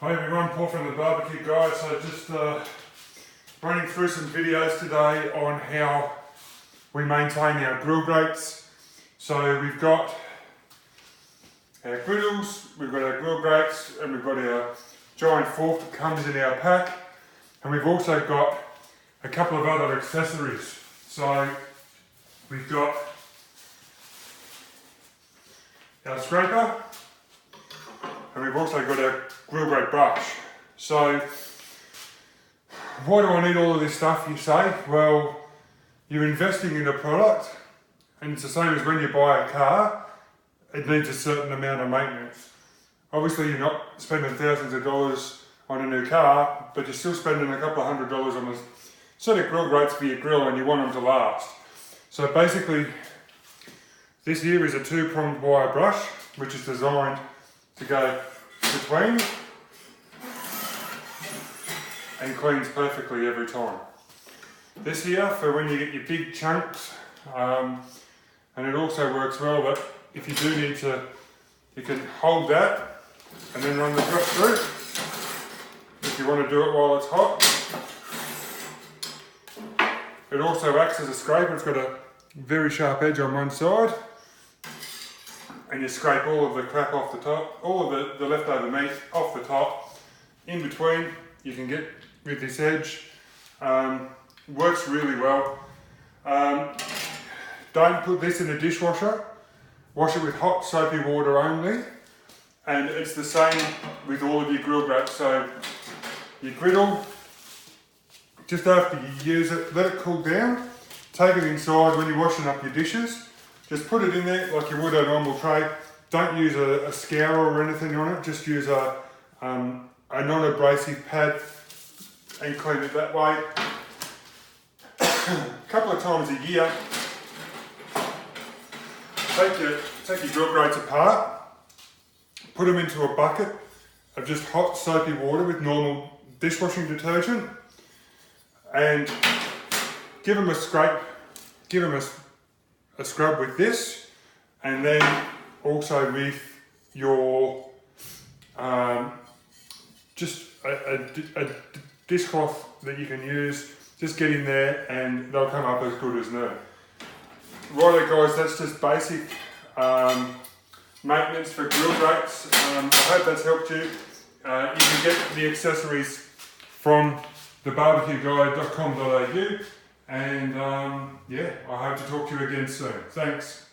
Hi everyone, Paul from the barbecue guys. So just running through some videos today on how we maintain our grill grates. So we've got our griddles, we've got our grill grates, and we've got our giant fork that comes in our pack, and we've also got a couple of other accessories. So we've got our scraper, and we've also got our grill grate brush. So why do I need all of this stuff, you say? Well, you're investing in a product, and it's the same as when you buy a car. It needs a certain amount of maintenance. Obviously you're not spending thousands of dollars on a new car, but you're still spending a couple of $100 on a set of grill grates for your grill, and you want them to last. So basically, this here is a two-pronged wire brush, which is designed to go between and cleans perfectly every time. This here for when you get your big chunks, and it also works well that if you do need to, you can hold that and then run the brush through if you want to do it while it's hot. It also acts as a scraper. It's got a very sharp edge on one side, and you scrape all of the crap off the top, all of the leftover meat off the top. In between, you can get with this edge. Works really well. Don't put this in a dishwasher. Wash it with hot soapy water only. And it's the same with all of your grill grates. So your griddle, just after you use it, let it cool down. Take it inside when you're washing up your dishes. Just put it in there like you would a normal tray. Don't use a scourer or anything on it. Just use a non-abrasive pad and clean it that way. A couple of times a year, take your grill grates apart, put them into a bucket of just hot soapy water with normal dishwashing detergent, and give them a scrape, give them a scrub with this, and then also with your just a dishcloth that you can use. Just get in there and they'll come up as good as new. Righto guys, that's just basic maintenance for grill grates. I hope that's helped you. You can get the accessories from thebarbecueguide.com.au, and yeah, I hope to talk to you again soon. Thanks.